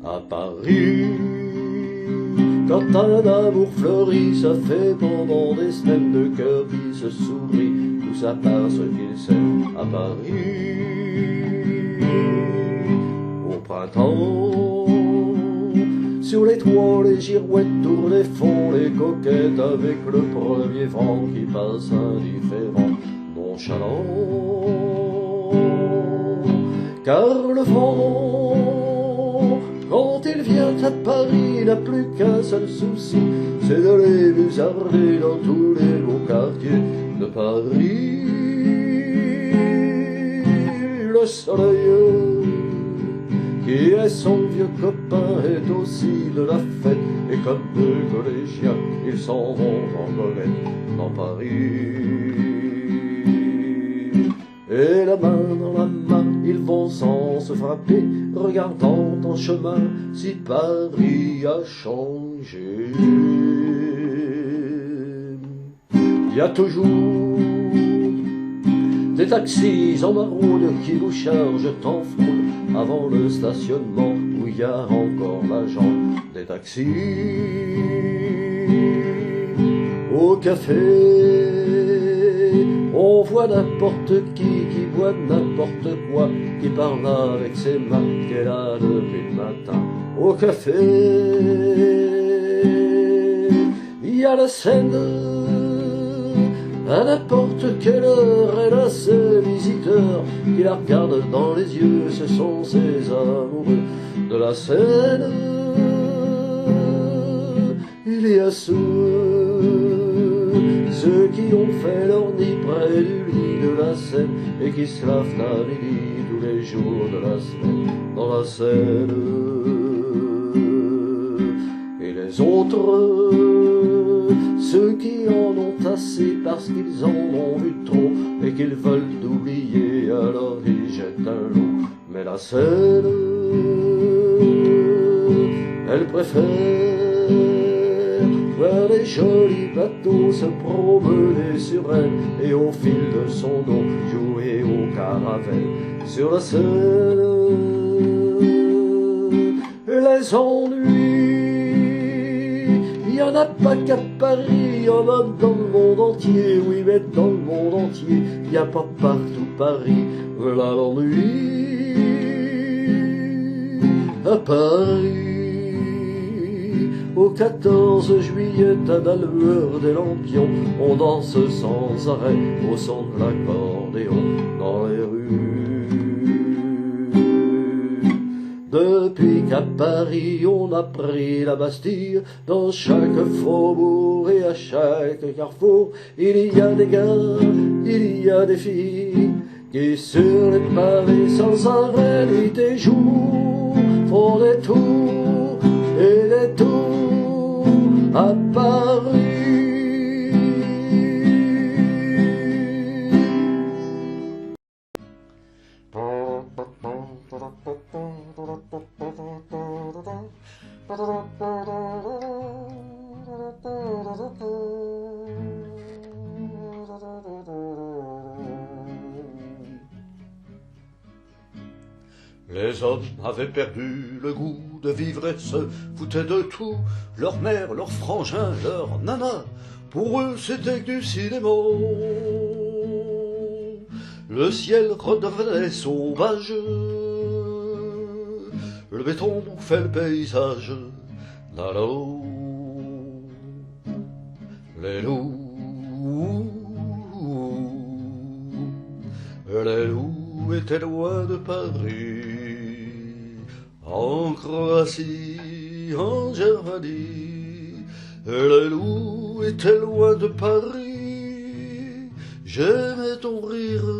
À Paris, quand un amour fleurit, ça fait pendant des semaines de cœur qui se sourit, tout ça parce qu'il s'aime. À Paris, au printemps, sur les toits, les girouettes tournent et font les coquettes avec le premier vent qui passe indifférent, nonchalant. Car le vent, quand il vient à Paris, n'a plus qu'un seul souci, c'est de les musarder dans tous les beaux quartiers de Paris. Le soleil, qui est son vieux copain, est aussi de la fête, et comme deux collégiens, ils s'en vont en goguette dans Paris. Et la main dans la main, ils vont sans se frapper, regardant en chemin si Paris a changé. Il y a toujours des taxis en maraude qui vous chargent en fraude avant le stationnement où il y a encore l'agent. Des taxis au café, on voit n'importe qui boit n'importe quoi, qui parle avec ses mains, qui est là depuis le matin. Au café, il y a la Seine, à n'importe quelle heure, elle a ses visiteurs qui la regardent dans les yeux, ce sont ses amoureux de la Seine. Il y a ceux qui ont fait leur nid près du lit de la Seine et qui se lavent à midi tous les jours de la semaine dans la Seine. Et les autres, ceux qui en ont assez parce qu'ils en ont vu trop et qu'ils veulent oublier, alors ils jettent un lot. Mais la Seine, elle préfère voir les jolis bateaux se promener sur elle et au fil de son eau jouer au caravelle. Sur la Seine, les ennuis, il y en a pas qu'à Paris, il y en a dans le monde entier. Oui, mais dans le monde entier, il n'y a pas partout Paris. Voilà l'ennui à Paris. Au 14 juillet, à la lueur des lampions, on danse sans arrêt au son de l'accordéon dans les rues. Depuis qu'à Paris on a pris la Bastille, dans chaque faubourg et à chaque carrefour, il y a des gars, il y a des filles, qui sur les pavés sans arrêt nuit et jour font des tours et des tours à Paris. Les hommes avaient perdu le goût de vivre et se foutaient de tout. Leur mère, leur frangin, leur nana, pour eux c'était que du cinéma. Le ciel redevenait sauvage, le béton fait le paysage. Là-haut, les loups étaient loin de Paris, en Croatie, en Germanie. Les loups étaient loin de Paris, j'aimais ton rire,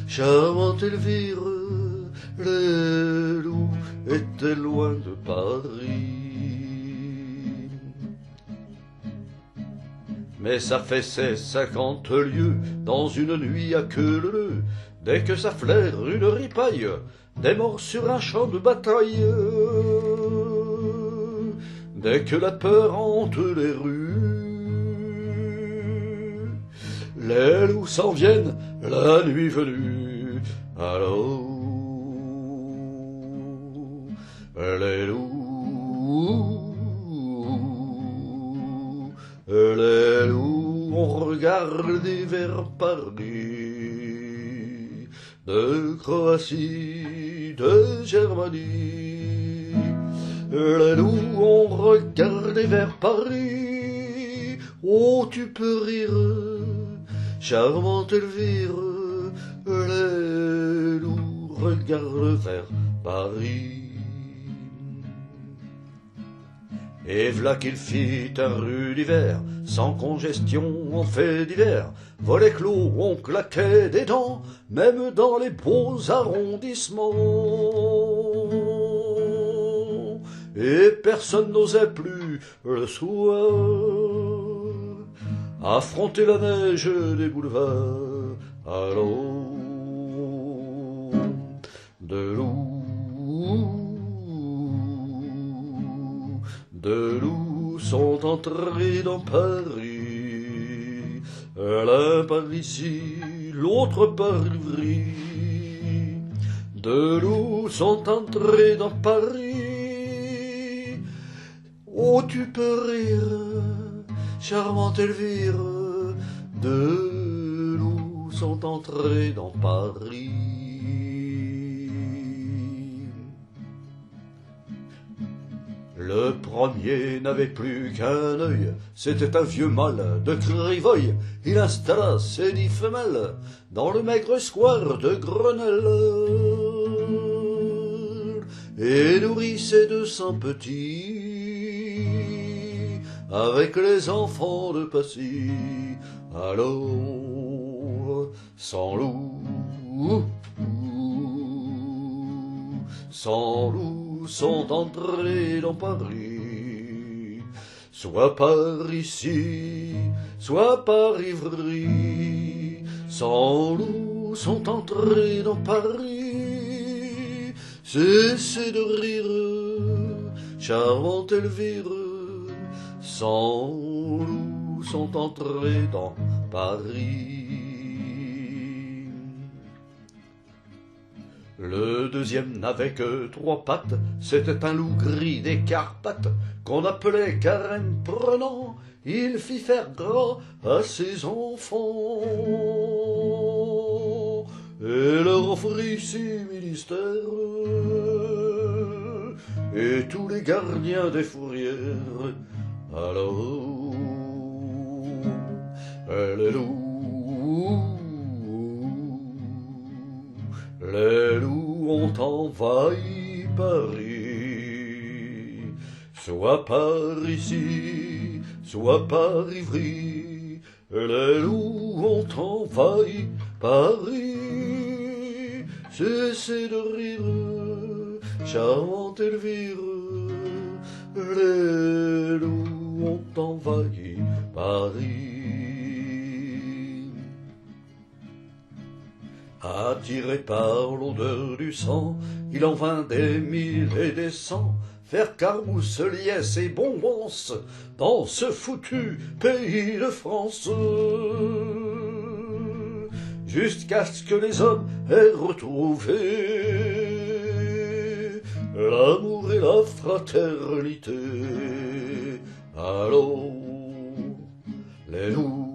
charmante Elvire. Les loups étaient loin de Paris. Mais ça fait ses 50 lieues dans une nuit à queue leu. Dès que ça flaire une ripaille, des morts sur un champ de bataille. Dès que la peur hante les rues, les loups s'en viennent la nuit venue. Alors, les loups ont regardé vers Paris, de Croatie, de Germanie. Les loups ont regardé vers Paris. Oh, tu peux rire, charmante Elvire. Les loups regardent vers Paris. Et v'là qu'il fit un rue d'hiver, sans congestion en fait divers. Volets clos, on claquait des dents, même dans les beaux arrondissements. Et personne n'osait plus le soir affronter la neige des boulevards. Alors, de loups sont entrés dans Paris, l'un par ici, l'autre par Ivry. De loups sont entrés dans Paris. Oh, tu peux rire, charmante Elvire. De loups sont entrés dans Paris. Le premier n'avait plus qu'un œil, c'était un vieux mâle de Crivoy. Il installa ses 10 femelles dans le maigre square de Grenelle et nourrit ses 200 petits avec les enfants de Passy. Alors, sans loup, sont entrés dans Paris, soit par ici, soit par Ivry. Sans loup sont entrés dans Paris. Cessez de rire, charmante Elvire. Sans loup sont entrés dans Paris. Le deuxième n'avait que 3 pattes, c'était un loup gris des Carpates, qu'on appelait Carême prenant. Il fit faire gras à ses enfants, et leur offrit 6 ministères, et tous les gardiens des fourrières. Alors, les loups ont envahi Paris, soit par ici, soit par Ivry. Les loups ont envahi Paris. Cessez de rire, charmante Elvire. Les loups ont envahi Paris. Attiré par l'odeur du sang, il en vint des 1000 et des 100 faire carousse, liesse et bonbons dans ce foutu pays de France, jusqu'à ce que les hommes aient retrouvé l'amour et la fraternité. Alors, les loups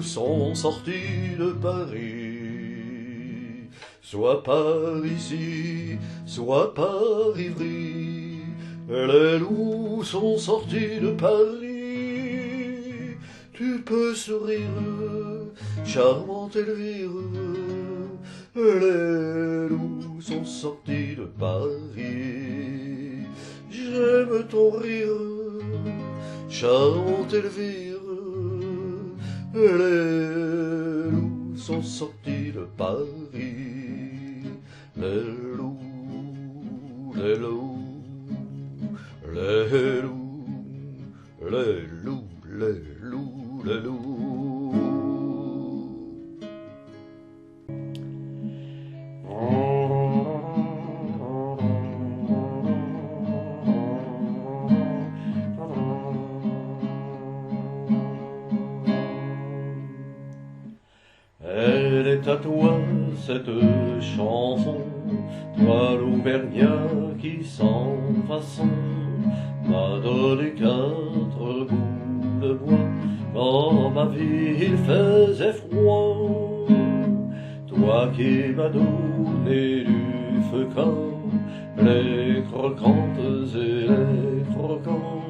sont sortis de Paris, soit par ici, soit par Ivry. Les loups sont sortis de Paris. Tu peux sourire, charmante Elvire. Les loups sont sortis de Paris. J'aime ton rire, charmante Elvire. Les loups sont sortis de Paris. Les loups, les loups, les loups, les loups, les loups, les loups. est à toi cette chanson, toi l'Auvergnat qui sans façon m'a donné 4 bouts de bois quand ma vie il faisait froid. Toi qui m'as donné du feu quand les croquantes et les croquants,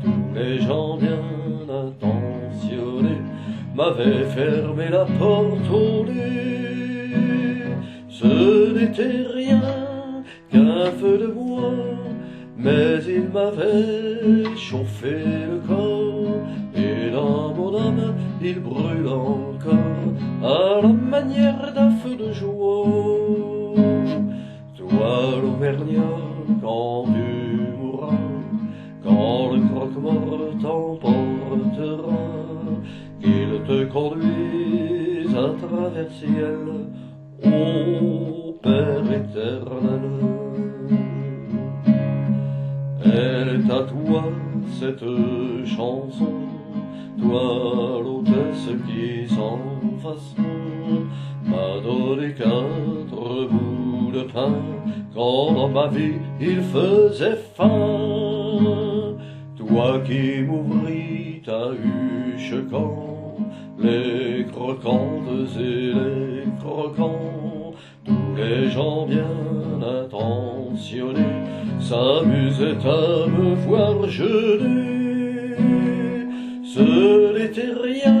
tous les gens bien intentionnés m'avaient fermé la porte au nez. Ce n'était rien qu'un feu de bois, mais il m'avait chauffé le corps, et dans mon âme il brûle encore à la manière d'un feu de joie. Toi l'Auvergnat, quand tu mourras, quand le croque-mort t'emportera, qu'il te conduise à travers ciel, ô Père éternel. Elle est à toi cette chanson, toi l'hôtesse qui sans façon m'a donné 4 bouts de pain quand dans ma vie il faisait faim. Toi qui m'ouvris ta huche quand les croquantes et les croquants, tous les gens bien intentionnés s'amusaient à me voir jeûner. Ce n'était rien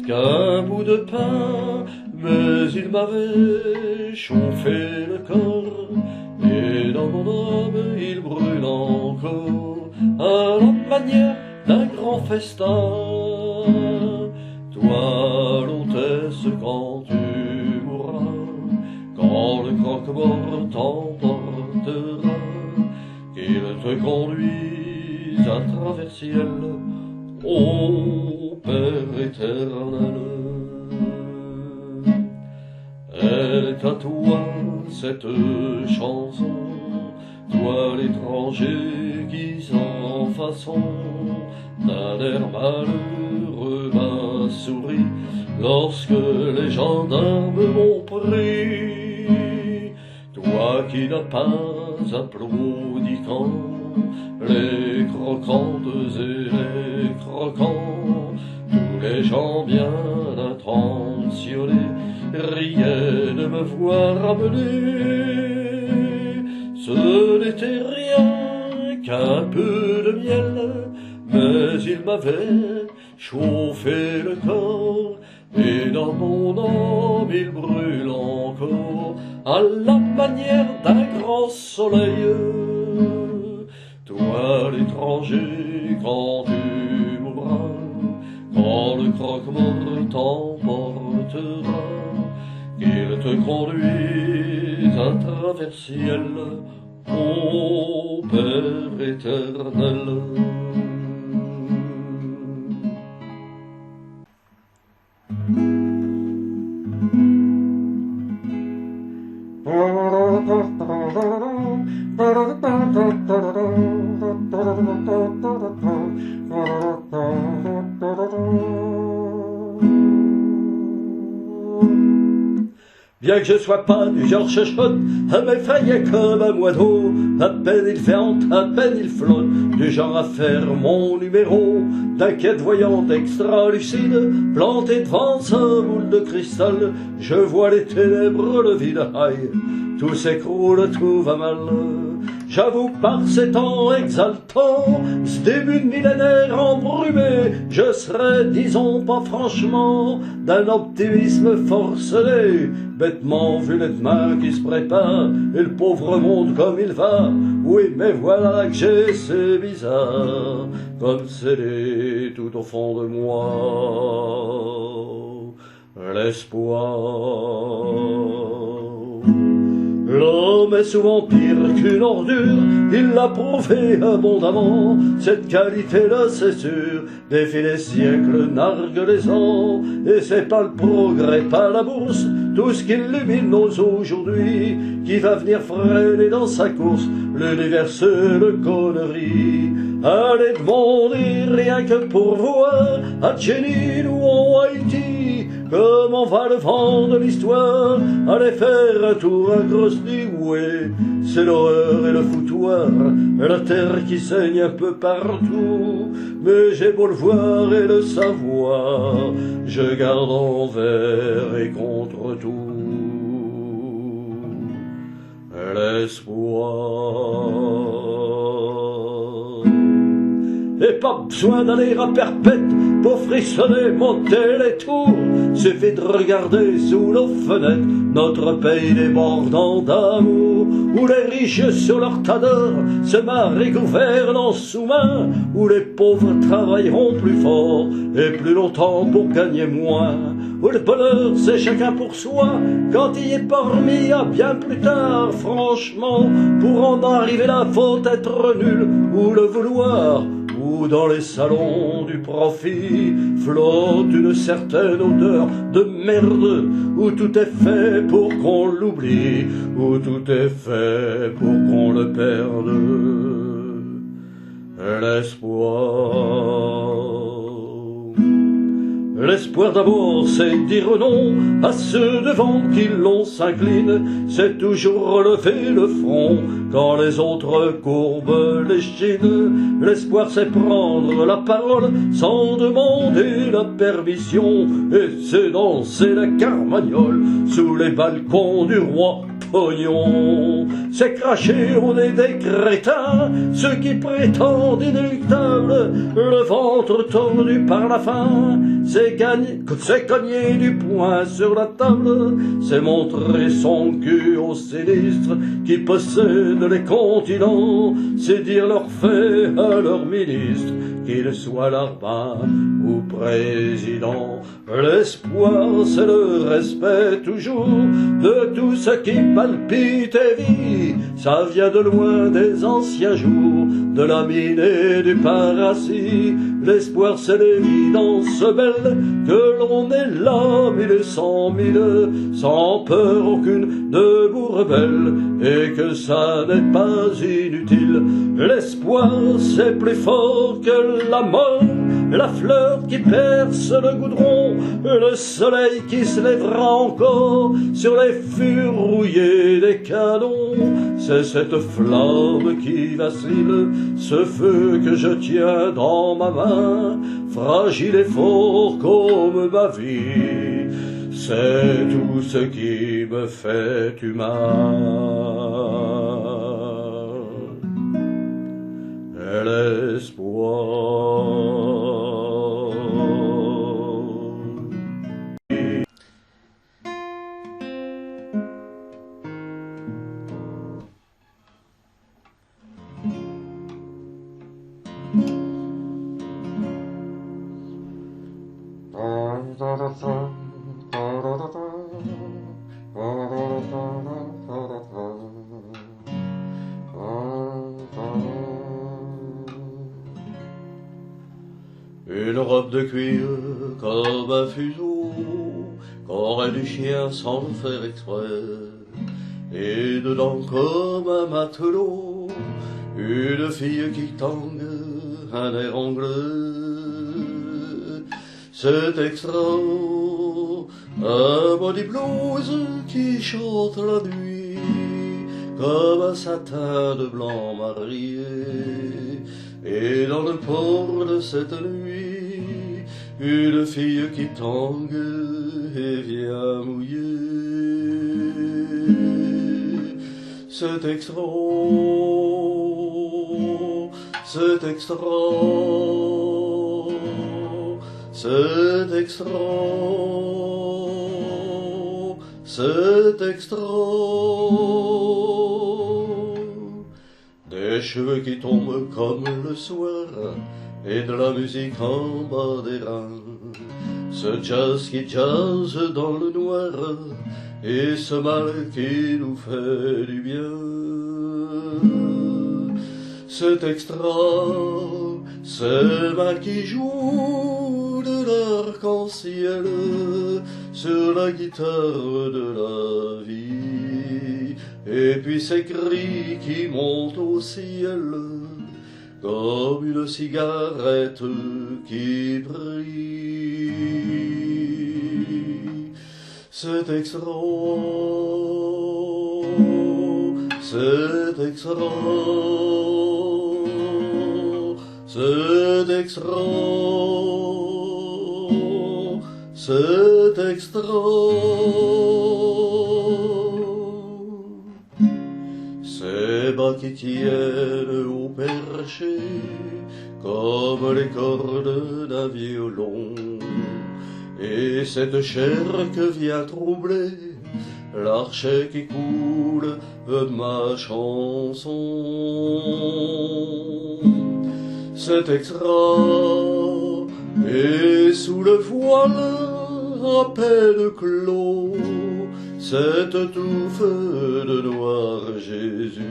qu'un bout de pain, mais il m'avait chauffé le corps, et dans mon âme il brûle encore à la manière d'un grand festin. Toi l'hôtesse, quand tu mourras, quand le croque-mort t'emportera, qu'il te conduise à travers ciel, ô Père éternel. Elle est à toi cette chanson, toi l'étranger qui sans façon d'un air malheureux m'a souri lorsque les gendarmes m'ont pris. Toi qui n'as pas applaudi quand les croquantes et les croquants, tous les gens bien intentionnés riaient de me voir amener. Ce n'était rien qu'un peu de miel, mais il m'avait chauffé le corps, et dans mon âme il brûle encore à la manière d'un grand soleil. Toi l'étranger, quand tu mourras, quand le croque-mort t'emportera, qu'il te conduise à travers ciel, ô Père éternel. Bien que je sois pas du genre chuchote, à m'effrayer comme un moineau, à peine il vente, à peine il flotte, du genre à faire mon numéro, d'inquiète voyante extra-lucide, planté devant sa boule de cristal, je vois les ténèbres, le vide, aïe, tout s'écroule, tout va mal. J'avoue par ces temps exaltants, ce début de millénaire embrumé, je serais, disons pas franchement, d'un optimisme forcené, bêtement vu les demain qui se préparent, et le pauvre monde comme il va. Oui, mais voilà que j'ai, c'est bizarre, comme scellé tout au fond de moi, l'espoir. L'homme est souvent pire qu'une ordure, il l'a prouvé abondamment, cette qualité-là c'est sûr, défie les siècles, nargue les ans, et c'est pas le progrès, pas la bourse, tout ce qui illumine nos aujourd'hui, qui va venir freiner dans sa course l'universelle connerie. Allez demander rien que pour voir à Tchénil ou en Haïti comment va le vent de l'histoire. Allez faire un tour à Grosny, ouais, c'est l'horreur et le foutoir, la terre qui saigne un peu partout. Mais j'ai beau le voir et le savoir, je garde envers et contre tout l'espoir. Et pas besoin d'aller à Perpète pour frissonner, monter les tours. Suffit de regarder sous nos fenêtres notre pays débordant d'amour, où les riches sur leur tas d'or se marrent et gouvernent en sous-main, où les pauvres travailleront plus fort et plus longtemps pour gagner moins, où le bonheur c'est chacun pour soi quand il est parmi à bien plus tard. Franchement, pour en arriver là faut être nul ou le vouloir, où dans les salons du profit flotte une certaine odeur de merde, où tout est fait pour qu'on l'oublie, où tout est fait pour qu'on le perde. L'espoir d'abord, c'est dire non à ceux devant qui l'on s'incline, c'est toujours relever le front quand les autres courbent les chines. L'espoir, c'est prendre la parole sans demander la permission, et c'est danser la carmagnole sous les balcons du roi pognon. C'est cracher au nez des crétins ceux qui prétendent inéluctables, le ventre tordu par la faim. C'est cogner du poing sur la table, c'est montrer son cul aux sinistres qui possèdent les continents, c'est dire leurs faits à leurs ministres, qu'ils soient larbin ou président. L'espoir, c'est le respect toujours de tout ce qui palpite et vit. Ça vient de loin des anciens jours, de la mine et du paradis. L'espoir, c'est l'évidence belle que l'on est là, 1100 000, sans peur aucune de rebelle, et que ça n'est pas inutile. L'espoir, c'est plus fort que la mort, la fleur qui perce le goudron, le soleil qui se lèvera encore sur les fûts rouillés des canons. C'est cette flamme qui vacille, ce feu que je tiens dans ma main, fragile et fort comme ma vie, c'est tout ce qui me fait humain. L'espoir. Une robe de cuir comme un fuseau qu'aurait du chien sans le faire exprès, et dedans comme un matelot une fille qui tangue un air anglais. C'est extra, un body blues qui chante la nuit comme un satin de blanc marié. Et dans le port de cette nuit, une fille qui tangue et vient mouiller. C'est extra, c'est extra, c'est extra, c'est extra. Des cheveux qui tombent comme le soir et de la musique en bas des reins. Ce jazz qui jazz dans le noir et ce mal qui nous fait du bien. C'est extra, ces mains qui jouent de l'arc-en-ciel sur la guitare de la vie. Et puis ces cris qui montent au ciel comme une cigarette qui brille. C'est extra, c'est extra, c'est extra, c'est extra. Ces bas qui tiennent au perché comme les cordes d'un violon, et cette chair que vient troubler l'archet qui coule de ma chanson. C'est extra, et sous le voile à peine clos, cette touffe de noir Jésus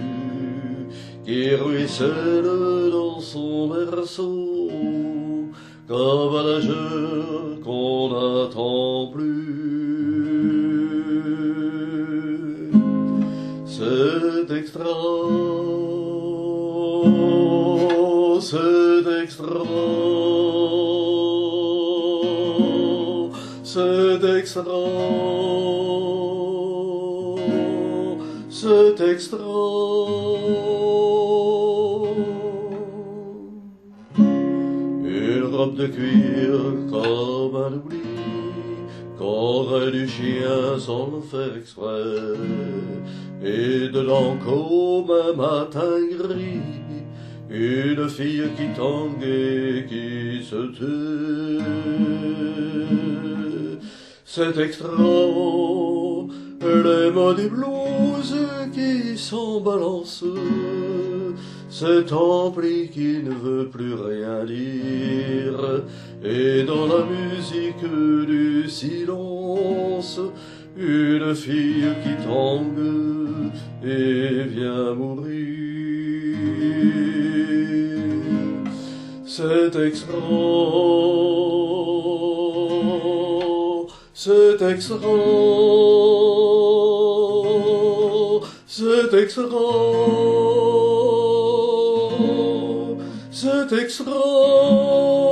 qui ruisselle dans son berceau comme un nageur qu'on n'attend plus. C'est extra, c'est extra, c'est extra, c'est extra. Une robe de cuir comme un oubli qu'aurait du chien sans le faire exprès, et dedans comme un matin gris une fille qui tangue et qui se tait. C'est extra, les mots des blouses qui s'en balancent, cet ampli qui ne veut plus rien dire, et dans la musique du silence, une fille qui tangue et vient mourir. C'est extra, c'est extra, c'est extra, c'est extra.